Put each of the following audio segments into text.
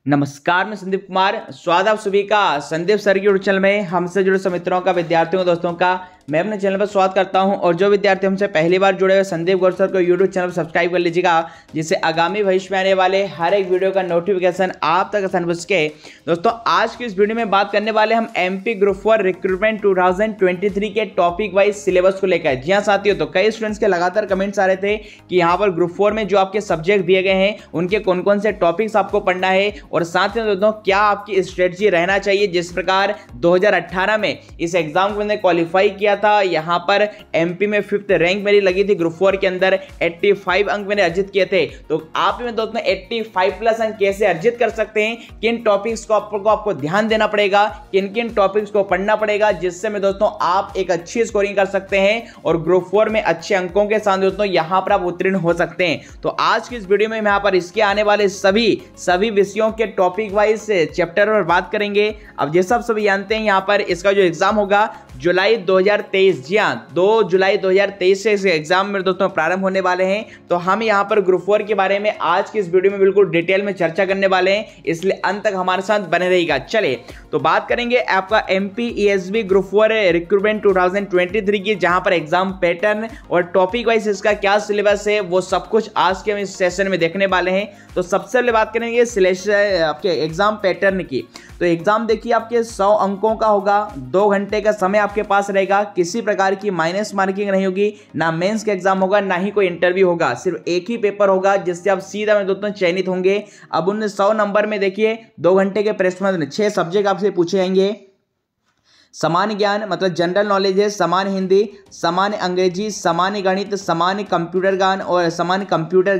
नमस्कार, मैं संदीप कुमार। स्वागत आप सभी का संदीप सर की यूट्यूब चैनल में। हमसे जुड़े सभी मित्रों का, विद्यार्थियों दोस्तों का मैं अपने चैनल पर स्वागत करता हूं। और जो विद्यार्थी हमसे पहली बार जुड़े हुए संदीप गौर सर को यूट्यूब चैनल पर सब्सक्राइब कर लीजिएगा, जिससे आगामी भविष्य में आने वाले हर एक वीडियो का नोटिफिकेशन आप तक आसान पहुंच सके। दोस्तों, आज की इस वीडियो में बात करने वाले हम एमपी ग्रुप 4 रिक्रूटमेंट 2023 के टॉपिक वाइज सिलेबस को लेकर। जी हाँ साथियों, तो कई स्टूडेंट्स के लगातार कमेंट्स आ रहे थे कि यहाँ पर ग्रुप 4 में जो आपके सब्जेक्ट दिए गए हैं उनके कौन कौन से टॉपिक्स आपको पढ़ना है, और साथ में दोस्तों क्या आपकी स्ट्रेटजी रहना चाहिए। जिस प्रकार 2018 में इस एग्जाम को मैंने क्वालिफाई किया था, यहाँ पर एमपी में 5th रैंक मेरी लगी थी ग्रुप 4 के अंदर, 85 अंक मैंने अर्जित किए थे। तो आप में दोस्तों 85+ अंक कैसे अर्जित कर सकते हैं, किन टॉपिक्स को आपको ध्यान देना पड़ेगा, किन किन टॉपिक्स को पढ़ना पड़ेगा, जिससे में दोस्तों आप एक अच्छी स्कोरिंग कर सकते हैं और ग्रुप 4 में अच्छे अंकों के साथ दोस्तों यहाँ पर आप उत्तीर्ण हो सकते हैं। तो आज की इस वीडियो में यहाँ पर इसके आने वाले सभी विषयों के टॉपिक वाइज चैप्टर पर बात करेंगे। अब जैसा आप सभी जानते हैं, यहाँ पर इसका जो एग्जाम होगा जुलाई 2023, जी हाँ 2 जुलाई 2023 से इस एग्जाम में दोस्तों प्रारंभ होने वाले हैं। तो हम यहाँ पर ग्रुप 4 के बारे में आज की इस वीडियो में बिल्कुल डिटेल में चर्चा करने वाले हैं, इसलिए अंत तक हमारे साथ बने रहिएगा। चलिए तो बात करेंगे आपका एमपी ईएसबी ग्रुप 4 रिक्रूटमेंट 2023 की, जहां पर एग्जाम पैटर्न और टॉपिक वाइज इसका क्या सिलेबस है वो सब कुछ आज के हम इस सेशन में देखने वाले हैं। तो सबसे पहले बात करेंगे सिलेक्शन आपके एग्जाम पैटर्न की। तो एग्जाम देखिए आपके 100 अंकों का होगा, 2 घंटे का समय आपके पास रहेगा, किसी प्रकार की माइनस मार्किंग नहीं होगी, ना मेंस का एग्जाम होगा ना ही कोई इंटरव्यू होगा, सिर्फ एक ही पेपर होगा जिससे आप सीधा में दोस्तों चयनित होंगे। अब उन 100 नंबर में देखिए 2 घंटे के प्रश्न में 6 सब्जेक्ट आपसे पूछे जाएंगे। सामान्य ज्ञान मतलब जनरल नॉलेज है, सामान्य हिंदी, सामान्य अंग्रेजी, सामान्य गणित, सामान्य कंप्यूटर ज्ञान और सामान्य कंप्यूटर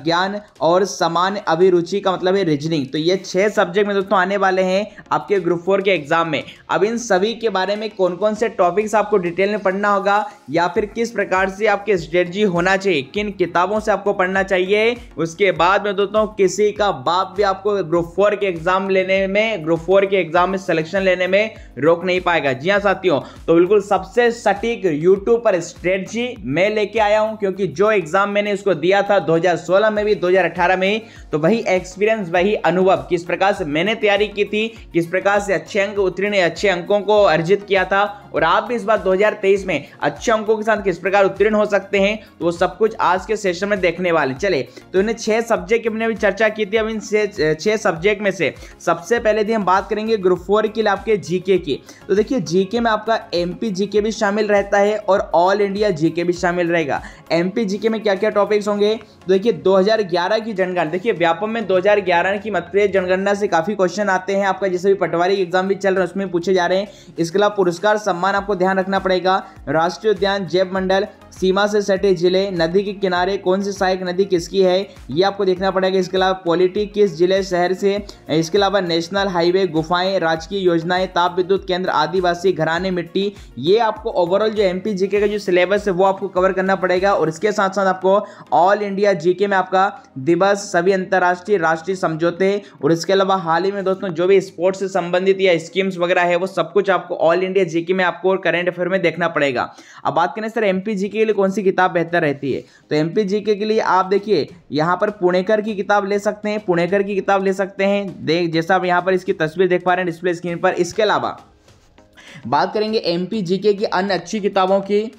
ज्ञान और सामान्य अभिरुचि का मतलब है रीजनिंग। तो ये 6 सब्जेक्ट में दोस्तों आने वाले हैं आपके ग्रुप 4 के एग्जाम में। अब इन सभी के बारे में कौन कौन से टॉपिक्स आपको डिटेल में पढ़ना होगा, या फिर किस प्रकार से आपकी स्ट्रेटजी होना चाहिए, किन किताबों से आपको पढ़ना चाहिए, उसके बाद में दोस्तों किसी का बाप भी आपको ग्रुप 4 के एग्जाम लेने में, ग्रुप 4 के एग्जाम में सिलेक्शन लेने में रोक नहीं पाएगा। जी हां साथियों, तो बिल्कुल सबसे सटीक यूट्यूब पर स्ट्रेटजी मैं लेके आया हूं, क्योंकि जो एग्जाम मैंने उसको दिया था 2016 में भी 2018 में, तो वही एक्सपीरियंस, वही अनुभव, किस प्रकार से मैंने तैयारी की थी, किस प्रकार से अच्छे अंक उत्तीर्ण, अच्छे अंकों को अर्जित किया था, और आप भी इस बार 2023 में अच्छे अंकों के साथ किस प्रकार उत्तीर्ण हो सकते हैं, तो वो सब कुछ आज के सेशन में देखने वाले। चले तो इन्हें 6 सब्जेक्ट की हमने भी चर्चा की थी। अब इन 6 सब्जेक्ट में से सबसे पहले थी हम बात करेंगे ग्रुप 4 के लिए आपके जीके की। तो देखिए जीके में आपका एमपी जीके भी शामिल रहता है और ऑल इंडिया जीके भी शामिल रहेगा। एमपी जीके में क्या क्या टॉपिक्स होंगे, तो देखिए 2011 की जनगणना, देखिए व्यापम में 2011 की मध्य प्रदेश जनगणना से काफी क्वेश्चन आते हैं आपका, जैसे भी पटवारी एग्जाम भी चल रहे हैं उसमें पूछे जा रहे हैं। इसके अलावा पुरस्कार सम्मान आपको ध्यान रखना पड़ेगा, राष्ट्रीय उद्यान, जैव मंडल, सीमा से सटे जिले, नदी के किनारे कौन सी सहायक नदी किसकी है ये आपको देखना पड़ेगा। इसके अलावा पॉलिटी किस जिले शहर से, इसके अलावा नेशनल हाईवे, गुफाएं, राजकीय योजनाएं, ताप विद्युत केंद्र, आदिवासी घराने, मिट्टी, ये आपको ओवरऑल जो एमपी जीके का जो सिलेबस है वो आपको कवर करना पड़ेगा। और इसके साथ साथ आपको ऑल इंडिया जीके में आपका दिवस, सभी अंतर्राष्ट्रीय राष्ट्रीय समझौते, और इसके अलावा हाल ही में दोस्तों जो भी स्पोर्ट्स से संबंधित या स्कीम्स वगैरह है वो सब कुछ आपको ऑल इंडिया जीके में आपको करंट अफेयर में देखना पड़ेगा। अब बात करें सर एमपी जीके के लिए कौन सी किताब बेहतर रहती है, तो एमपी जीके के लिए आप देखिए यहां पर पुणेकर की किताब ले सकते हैं, पुणेकर की किताब ले सकते हैं, जैसा आप यहां पर इसकी तस्वीर देख पा रहे हैं डिस्प्ले स्क्रीन पर। इसके अलावा बात करेंगे एमपी जीके की अन्य अच्छी किताबों की,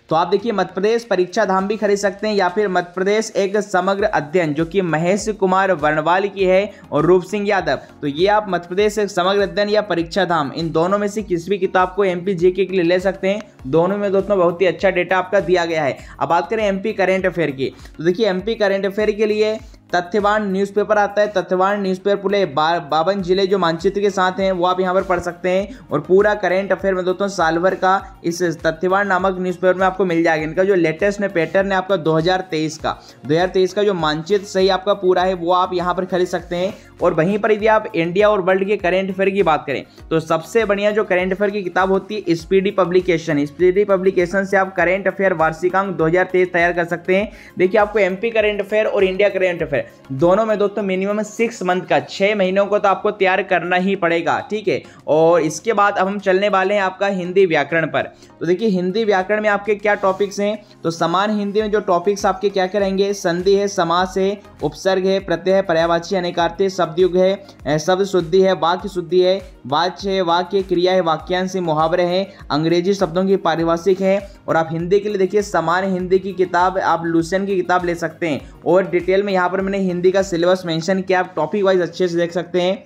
तो आप देखिए मध्य प्रदेश परीक्षा धाम भी खरीद सकते हैं, या फिर मध्य प्रदेश एक समग्र अध्ययन जो कि महेश कुमार वर्णवाल की है और रूप सिंह यादव। तो ये आप मध्य प्रदेश एक समग्र अध्ययन या परीक्षा धाम, इन दोनों में से किसी भी किताब को एमपी जीके के लिए ले सकते हैं। दोनों में दोस्तों बहुत ही अच्छा डेटा आपका दिया गया है। अब बात करें एमपी करेंट अफेयर की, तो देखिए एमपी करेंट अफेयर के लिए तथ्यवान न्यूज़पेपर आता है। तथ्यवान न्यूज़पेपर पूरे 52 जिले जो मानचित्र के साथ हैं वो आप यहाँ पर पढ़ सकते हैं, और पूरा करेंट अफेयर में दोस्तों साल भर का इस तथ्यवान नामक न्यूज़पेपर में आपको मिल जाएगा। इनका जो लेटेस्ट में पैटर्न है आपका 2023 का जो मानचित्र सही आपका पूरा है वो आप यहाँ पर खरीद सकते हैं। और वहीं पर यदि आप इंडिया और वर्ल्ड के करेंट अफेयर की बात करें तो सबसे बढ़िया जो करेंट अफेयर की किताब होती है स्पीडी पब्लिकेशन। स्पीडी पब्लिकेशन से आप करेंट अफेयर वार्षिकांक 2023 तैयार कर सकते हैं। देखिए आपको एमपी करेंट अफेयर और इंडिया करेंट अफेयर दोनों में दोस्तों मिनिमम 6 मंथ का 6 महीनों को तो आपको तैयार करना ही पड़ेगा, ठीक है। और इसके बाद अब हम चलने वाले हैं आपका हिंदी व्याकरण पर। तो देखिए हिंदी व्याकरण में आपके क्या टॉपिक्स हैं, तो समान हिंदी में जो टॉपिक्स आपके क्या करेंगे, संधि है, समास है, उपसर्ग है, प्रत्यय है, पर्यायवाची अनेकार्थी, शब्दयुग है, शब्द शुद्धि है, वाक्य शुद्धि है, वाच्य है, वाक्य क्रिया है, वाक्यांश, मुहावरे हैं, अंग्रेजी शब्दों की पारिभाषिक है। और आप हिंदी के लिए देखिए समान हिंदी की किताब आप लुसेंट की किताब ले सकते हैं। और डिटेल में यहाँ पर मैंने हिंदी का सिलेबस मेंशन किया, आप टॉपिक वाइज अच्छे से देख सकते हैं।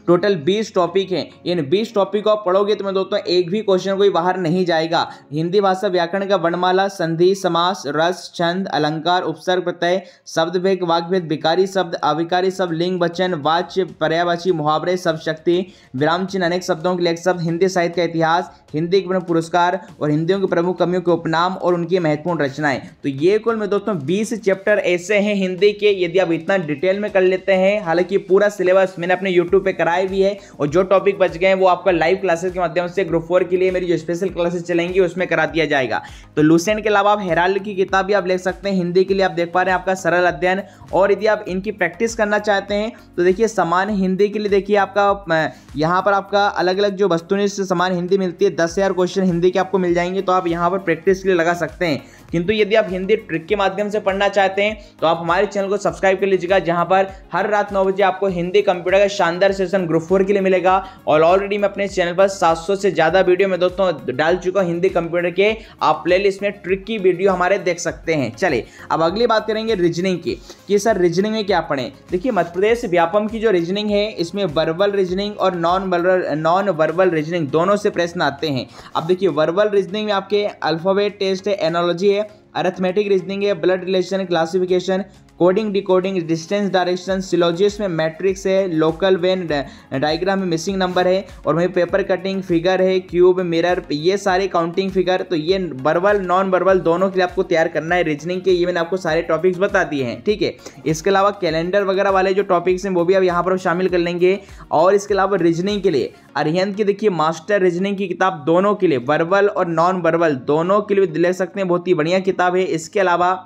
टोटल 20 टॉपिक हैं। इन 20 टॉपिक को आप पढ़ोगे तो मैं दोस्तों एक भी क्वेश्चन कोई बाहर नहीं जाएगा। हिंदी भाषा व्याकरण का वर्णमाला, संधि, समास, रस, छंद, अलंकार, उपसर्ग, प्रत्यय, शब्द भेद, वाक्य भेद, विकारी शब्द, अविकारी शब्द, लिंग वचन, वाच्य, पर्यायवाची, मुहावरे, शब्द शक्ति, विराम चिन्ह, अनेक शब्दों के लेख शब्द, हिंदी साहित्य का इतिहास, हिंदी के पुरस्कार और हिंदियों के प्रमुख कवियों के उपनाम और उनकी महत्वपूर्ण रचनाएं। तो ये कुल में दोस्तों 20 चैप्टर ऐसे हैं हिंदी के, यदि आप इतना डिटेल में कर लेते हैं। हालांकि पूरा सिलेबस मैंने अपने यूट्यूब पे कराया भी है और जो टॉपिक बच गए हैं वो आपका लाइव क्लासेस के माध्यम से ग्रुप 4 के लिए मेरी जो स्पेशल क्लासेस चलेंगी उसमें करा दिया जाएगा। तो लुसेंट के अलावा आप हेराल्ड की किताब भी आप ले सकते हैं हिंदी के लिए। आप देख पा रहे हैं आपका सरल अध्ययन। और यदि आप इनकी प्रैक्टिस करना चाहते हैं तो देखिए समान हिंदी के लिए देखिए आपका यहाँ पर आपका अलग अलग जो वस्तुनिष्ठ से समान हिंदी मिलती है, 10,000 क्वेश्चन हिंदी के आपको मिल जाएंगे, तो आप यहाँ पर प्रैक्टिस के लिए लगा सकते हैं। किंतु यदि आप हिंदी ट्रिक के माध्यम से पढ़ना चाहते हैं तो आप हमारे चैनल को सब्सक्राइब कर लीजिएगा, जहां पर हर रात 9 बजे आपको हिंदी कंप्यूटर का शानदार सेशन ग्रुप 4 के लिए मिलेगा। और ऑलरेडी मैं अपने चैनल पर 700 से ज्यादा वीडियो में दोस्तों डाल चुका हूं हिंदी कंप्यूटर के। आप प्लेलिस्ट में ट्रिक की वीडियो हमारे देख सकते हैं। चलिए अब अगली बात करेंगे रीजनिंग की, कि सर रीजनिंग में क्या पढ़ें। देखिए मध्य प्रदेश व्यापम की जो रीजनिंग है इसमें वर्बल रीजनिंग और नॉन वर्बल रीजनिंग दोनों से प्रश्न आते हैं। अब देखिए वर्बल रीजनिंग में आपके अल्फाबेट टेस्ट है, एनालॉजी है, अरिथमेटिक रीजनिंग है, blood relation, classification, coding, decoding, distance direction, syllogism में मैट्रिक्स है, लोकल वेन डायग्राम में मिसिंग नंबर है, और वहीं पेपर कटिंग, फिगर है, क्यूब, मिरर, ये सारे काउंटिंग फिगर। तो ये वर्बल नॉन वर्बल दोनों के लिए आपको तैयार करना है रीजनिंग के। ये मैंने आपको सारे टॉपिक्स बता दिए हैं, ठीक है। इसके अलावा कैलेंडर वगैरह वाले जो टॉपिक्स हैं वो भी आप यहाँ पर शामिल कर लेंगे। और इसके अलावा रीजनिंग के लिए अरिहंत की देखिए मास्टर रीजनिंग की किताब दोनों के लिए, वर्बल और नॉन वर्बल दोनों के लिए ले सकते हैं, बहुत ही बढ़िया किताब है। इसके अलावा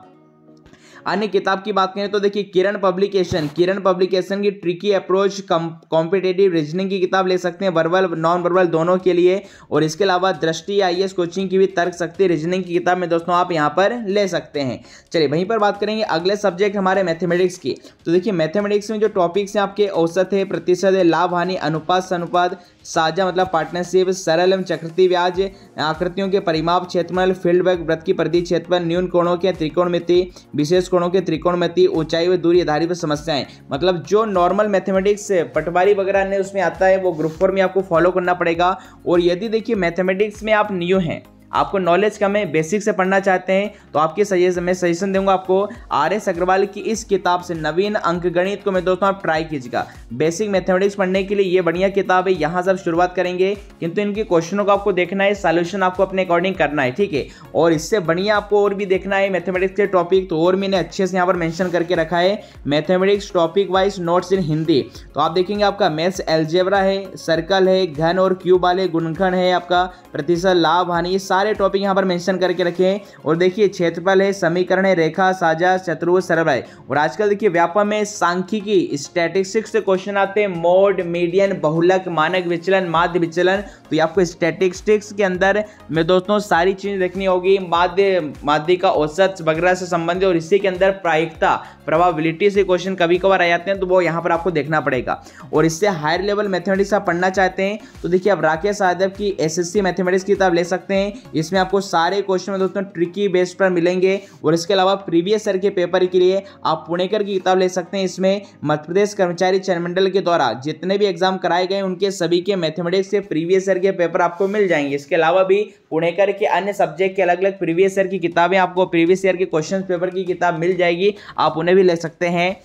अन्य किताब की बात करें तो देखिए किरण पब्लिकेशन की ट्रिकी अप्रोच कॉम्पिटेटिव रीजनिंग की किताब ले सकते हैं, वर्बल नॉन वर्बल दोनों के लिए। और इसके अलावा दृष्टि IAS कोचिंग की भी तर्क शक्ति रीजनिंग की किताब में दोस्तों आप यहां पर ले सकते हैं। चलिए वहीं पर बात करेंगे अगले सब्जेक्ट हमारे मैथमेटिक्स की। तो देखिए मैथमेटिक्स में जो टॉपिक्स हैं आपके औसत है, प्रतिशत है, लाभ हानि, अनुपात अनुपात, साझा मतलब पार्टनरशिप, सरल एवं चक्रवृद्धि ब्याज, आकृतियों के परिमाप, क्षेत्रफल, फील्ड वर्क, वृत्त की परिधि, क्षेत्रफल, न्यून कोणों के त्रिकोणमिति, विशेष कोणों के त्रिकोणमिति, ऊंचाई व दूरी आधारित पर समस्याएं। मतलब जो नॉर्मल मैथमेटिक्स पटवारी वगैरह ने उसमें आता है वो ग्रुप 4 में आपको फॉलो करना पड़ेगा। और यदि देखिए मैथमेटिक्स में आप न्यू हैं, आपको नॉलेज कम है, बेसिक से पढ़ना चाहते हैं, तो आपके मैं सजेशन दूंगा आपको RS अग्रवाल की इस किताब से नवीन अंकगणित को मैं दोस्तों आप ट्राई कीजिएगा। बेसिक मैथमेटिक्स पढ़ने के लिए ये बढ़िया किताब है, यहाँ से आप शुरुआत करेंगे। किंतु इनके क्वेश्चनों को आपको देखना है, सॉल्यूशन आपको अपने अकॉर्डिंग करना है, ठीक है। और इससे बढ़िया आपको और भी देखना है मैथमेटिक्स के टॉपिक, तो और मैंने अच्छे से यहाँ पर मेंशन करके रखा है मैथमेटिक्स टॉपिक वाइज नोट्स इन हिंदी। तो आप देखेंगे आपका मैथ्स एल्जेब्रा है, सर्कल है, घन और क्यूब वाले, गुणनखंड है, आपका प्रतिशत, लाभ हानि, ये सारे टॉपिक यहां पर मेंशन करके रखें। और देखिए क्षेत्रफल है, समीकरण है, रेखा, साझा, चतुर्भुज, सरल है। और आजकल देखिए व्यापम में सांख्यिकी स्टैटिस्टिक्स से क्वेश्चन आते हैं, मोड, मीडियन, बहुलक, मानक विचलन, माध्य विचलन। तो ये आपको स्टैटिस्टिक्स के अंदर में दोस्तों सारी चीजें देखनी होगी, माध्य का औसत वगैरह से संबंधित। और इसी के अंदर प्रायिकता, प्रोबेबिलिटी से क्वेश्चन कभी कभार आ जाते हैं, तो वो यहाँ पर आपको देखना पड़ेगा। और इससे हायर लेवल मैथमेटिक्स आप पढ़ना चाहते हैं तो देखिए आप राकेश यादव की SSC मैथमेटिक्स की किताब ले सकते हैं। इसमें आपको सारे क्वेश्चन में दोस्तों ट्रिकी बेस पर मिलेंगे। और इसके अलावा प्रीवियस ईयर के पेपर के लिए आप पुणेकर की किताब ले सकते हैं। इसमें मध्य प्रदेश कर्मचारी चयन मंडल के द्वारा जितने भी एग्जाम कराए गए उनके सभी के मैथमेटिक्स के प्रीवियस ईयर के पेपर आपको मिल जाएंगे। इसके अलावा भी पुणेकर के अन्य सब्जेक्ट के अलग अलग प्रीवियस ईयर की किताबें, आपको प्रीवियस ईयर के क्वेश्चन पेपर की किताब मिल जाएगी, आप उन्हें भी ले सकते हैं।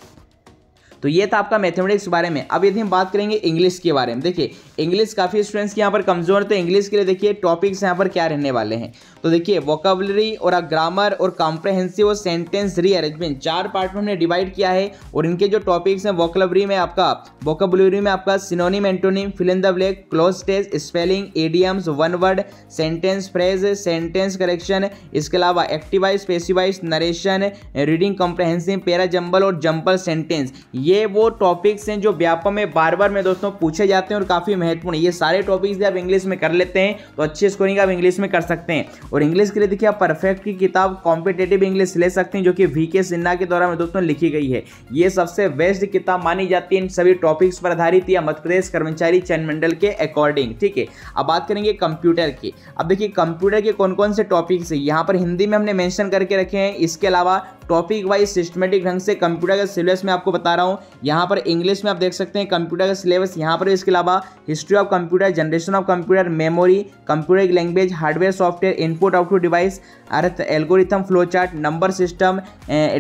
तो ये था आपका मैथमेटिक्स के बारे में। अब यदि हम बात करेंगे इंग्लिश के बारे में, देखिए इंग्लिश काफ़ी स्टूडेंट्स के यहाँ पर कमजोर, तो इंग्लिश के लिए देखिए टॉपिक्स यहाँ पर क्या रहने वाले हैं। तो देखिए वोकैबुलरी और ग्रामर और कॉम्प्रहेंसिव और सेंटेंस रीअरेंजमेंट 4 पार्ट में हमने डिवाइड किया है। और इनके जो टॉपिक्स हैं वोकैबुलरी में आपका synonym, antonym, fill in the blank, cloze test, spelling, idioms, one word, sentence phrase, sentence correction, इसके अलावा activise, passivise, narration, reading comprehensive, para jumble और जंपल सेंटेंस। ये वो टॉपिक्स हैं जो व्यापक में बार बार में दोस्तों पूछे जाते हैं और काफ़ी महत्वपूर्ण है। ये सारे टॉपिक्स आप इंग्लिश में कर लेते हैं तो अच्छी स्कोरिंग आप इंग्लिश में कर सकते हैं। और इंग्लिश के लिए देखिए आप परफेक्ट की किताब कॉम्पिटेटिव इंग्लिश ले सकते हैं, जो कि वीके सिन्हा के द्वारा में दोस्तों लिखी गई है। ये सबसे बेस्ट किताब मानी जाती है इन सभी टॉपिक्स पर आधारित या मध्य प्रदेश कर्मचारी चयन मंडल के अकॉर्डिंग, ठीक है। अब बात करेंगे कंप्यूटर की। अब देखिए कंप्यूटर के कौन कौन से टॉपिक्स है यहाँ पर हिंदी में हमने मेंशन करके रखे हैं। इसके अलावा टॉपिक वाइज सिस्टमेटिक ढंग से कंप्यूटर का सिलेबस में आपको बता रहा हूँ। यहाँ पर इंग्लिश में आप देख सकते हैं कंप्यूटर का सिलेबस यहाँ पर। इसके अलावा history of computer, generation of computer, memory, computer language, hardware software, input output device, अर्थ, algorithm, flow chart, number system,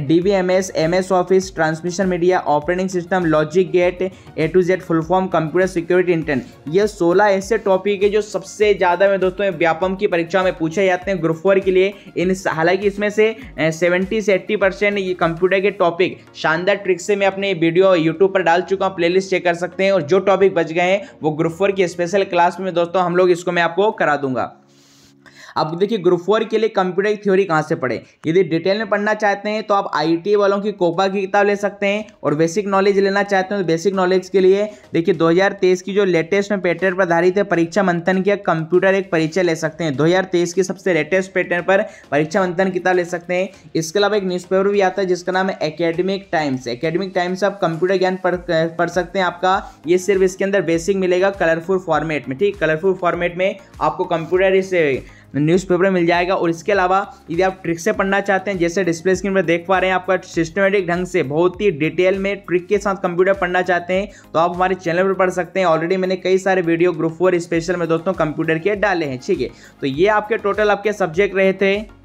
DBMS, MS office, transmission media, operating system, logic gate, A to Z full form, computer security internet. ये 16 ऐसे topic है जो सबसे ज़्यादा में दोस्तों व्यापम की परीक्षा में पूछे जाते हैं ग्रुप 4 के लिए। हालांकि इसमें से 70 से 80% ये कंप्यूटर के टॉपिक शानदार ट्रिक से मैं अपने वीडियो यूट्यूब पर डाल चुका हूँ, प्लेलिस्ट चेक कर सकते हैं। और जो टॉपिक बच गए हैं वो ग्रुप 4 की स्पेशल क्लास में दोस्तों हम लोग इसको मैं आपको करा दूंगा। अब देखिए ग्रुप 4 के लिए कंप्यूटर की थ्योरी कहाँ से पढ़े। यदि डिटेल में पढ़ना चाहते हैं तो आप IIT वालों की कोपा की किताब ले सकते हैं। और बेसिक नॉलेज लेना चाहते हैं तो बेसिक नॉलेज के लिए देखिए 2023 की जो लेटेस्ट में पैटर्न पर आधारित है परीक्षा मंथन की कंप्यूटर एक परिचय ले सकते हैं। 2023 की सबसे लेटेस्ट पैटर्न पर परीक्षा मंथन किताब ले सकते हैं। इसके अलावा एक न्यूज़पेपर भी आता है जिसका नाम है एकेडमिक टाइम्स। एकेडमिक टाइम्स आप कंप्यूटर ज्ञान पढ़ सकते हैं। आपका ये सिर्फ इसके अंदर बेसिक मिलेगा कलरफुल फॉर्मेट में, ठीक, कलरफुल फॉर्मेट में आपको कंप्यूटर इस न्यूज़पेपर मिल जाएगा। और इसके अलावा यदि आप ट्रिक से पढ़ना चाहते हैं, जैसे डिस्प्ले स्क्रीन पर देख पा रहे हैं, आपका सिस्टमेटिक ढंग से बहुत ही डिटेल में ट्रिक के साथ कंप्यूटर पढ़ना चाहते हैं तो आप हमारे चैनल पर पढ़ सकते हैं। ऑलरेडी मैंने कई सारे वीडियो ग्रुप 4 स्पेशल में दोस्तों कंप्यूटर के डाले हैं, ठीक है। तो ये आपके टोटल आपके सब्जेक्ट रहे थे।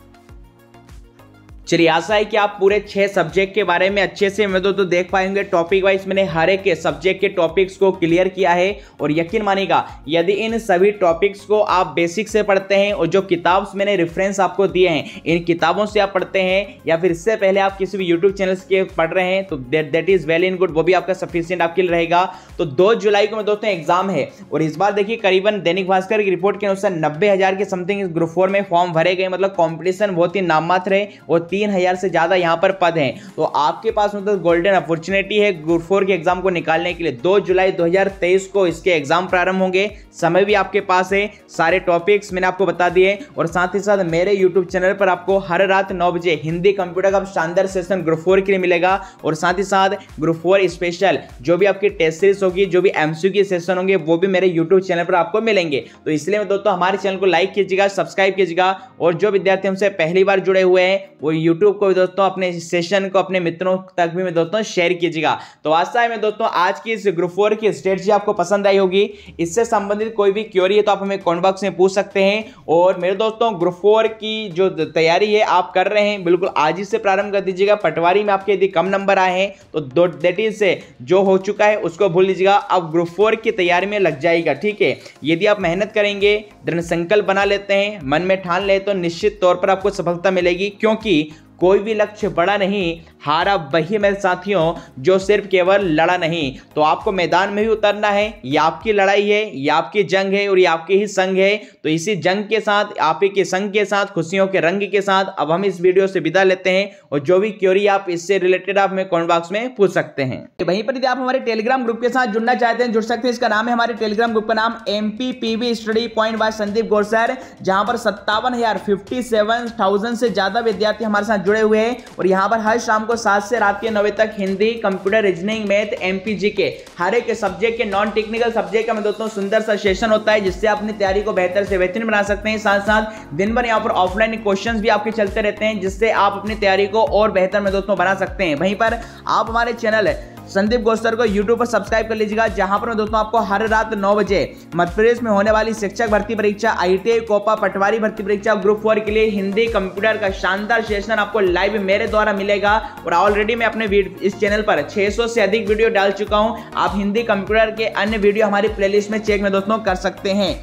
चलिए आशा है कि आप पूरे 6 सब्जेक्ट के बारे में अच्छे से मैं तो देख पाएंगे। टॉपिक वाइज मैंने हर एक सब्जेक्ट के टॉपिक्स को क्लियर किया है। और यकीन मानिएगा यदि इन सभी टॉपिक्स को आप बेसिक से पढ़ते हैं और जो किताब मैंने रेफरेंस आपको दिए हैं इन किताबों से आप पढ़ते हैं या फिर इससे पहले आप किसी भी यूट्यूब चैनल के पढ़ रहे हैं तो that is well in good, वो भी आपका सफिशिएंट आपके लिए रहेगा। तो 2 जुलाई को मैं दोस्तों एग्जाम है और इस बार देखिए करीबन दैनिक भास्कर की रिपोर्ट के अनुसार 90,000 के समथिंग ग्रुप 4 में फॉर्म भरे गए। मतलब कॉम्पिटिशन बहुत ही नाममात्र है और 3,000 से ज्यादा यहां पर पद हैं। तो आपके पास मतलब गोल्डन अपॉर्चुनिटी है ग्रुप 4 के एग्जाम को निकालने के लिए। 2 जुलाई 2023 को इसके एग्जाम प्रारंभ होंगे। समय भी आपके पास है, सारे टॉपिक्स मैंने आपको बता दिए। और साथ ही साथ मेरे यूट्यूब चैनल पर आपको हर रात 9 बजे हिंदी कंप्यूटर का शानदार सेशन ग्रुप 4 के लिए मिलेगा। और साथ ही साथ ग्रुप 4 स्पेशल जो भी आपकी टेस्ट सीरीज होगी, जो भी MCQ सेशन होंगे, वो भी मेरे यूट्यूब चैनल पर आपको मिलेंगे। तो इसलिए मैं दोस्तों हमारे चैनल को लाइक कीजिएगा, सब्सक्राइब कीजिएगा। और जो विद्यार्थी हमसे पहली बार जुड़े हुए हैं वो यूट्यूब को दोस्तों अपने सेशन को अपने मित्रों तक भी मैं दोस्तों शेयर कीजिएगा। तो आशा है मैं दोस्तों आज की इस ग्रुप 4 की स्ट्रेटजी आपको पसंद आई होगी। इससे संबंधित कोई भी क्वेरी है तो आप हमें कमेंट बॉक्स में पूछ सकते हैं। और मेरे दोस्तों ग्रुप 4 की जो तैयारी है आप कर रहे हैं बिल्कुल आज ही से प्रारंभ कर दीजिएगा। पटवारी में आपके यदि कम नंबर आए हैं तो दैट इज से जो हो चुका है उसको भूल लीजिएगा, अब ग्रुप 4 की तैयारी में लग जाएगा, ठीक है। यदि आप मेहनत करेंगे, दृढ़ संकल्प बना लेते हैं, मन में ठान ले तो निश्चित तौर पर आपको सफलता मिलेगी। क्योंकि कोई भी लक्ष्य बड़ा नहीं, हारा वही मेरे साथियों जो सिर्फ केवल लड़ा नहीं। तो आपको मैदान में ही उतरना है। ये आपकी लड़ाई है, ये आपकी जंग है और ये आपकी ही संग है। तो इसी जंग के साथ, आप ही के संग के साथ, खुशियों के रंग के साथ अब हम इस वीडियो से विदा लेते हैं। और जो भी क्वेरी आप इससे रिलेटेड आप हमें कमेंट बॉक्स में पूछ सकते हैं। वहीं पर यदि आप हमारे टेलीग्राम ग्रुप के साथ जुड़ना चाहते हैं जुड़ सकते हैं। इसका नाम है, हमारे टेलीग्राम ग्रुप का नाम MPPB study point by Sandeep Gaur sir, जहां पर 57,000 से ज्यादा विद्यार्थी हमारे साथ जुड़े हुए हैं। और यहां पर हर शाम को 7 से रात के 9 बजे तक Hindi, computer, reasoning, math, MPG के हर एक सब्जेक्ट के नॉन टेक्निकल सब्जेक्ट का मैं दोस्तों सुंदर सा सेशन होता है जिससे आप अपनी तैयारी को बेहतर से बेहतरीन बना सकते हैं। साथ साथ दिन भर यहाँ पर ऑफलाइन क्वेश्चंस भी आपके चलते रहते हैं जिससे आप अपनी तैयारी को और बेहतर में दोस्तों बना सकते हैं। वहीं पर आप हमारे चैनल संदीप गोस्तर को यूट्यूब पर सब्सक्राइब कर लीजिएगा, जहां पर मैं दोस्तों आपको हर रात 9 बजे मध्य प्रदेश में होने वाली शिक्षक भर्ती परीक्षा, ITI कोपा पटवारी भर्ती परीक्षा, ग्रुप 4 के लिए हिंदी कंप्यूटर का शानदार सेशन आपको लाइव मेरे द्वारा मिलेगा। और ऑलरेडी मैं अपने इस चैनल पर 600 से अधिक वीडियो डाल चुका हूं। आप हिंदी कंप्यूटर के अन्य वीडियो हमारी प्लेलिस्ट में चेक में दोस्तों कर सकते हैं।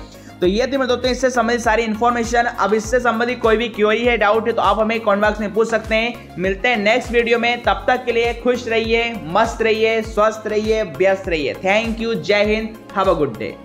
तो ये थी मेरे दोस्तों इससे संबंधित सारी इन्फॉर्मेशन। अब इससे संबंधित कोई भी क्वेरी है, डाउट है, तो आप हमें कमेंट बॉक्स में पूछ सकते हैं। मिलते हैं नेक्स्ट वीडियो में, तब तक के लिए खुश रहिए, मस्त रहिए, स्वस्थ रहिए, व्यस्त रहिए। थैंक यू, जय Hind, have a good day.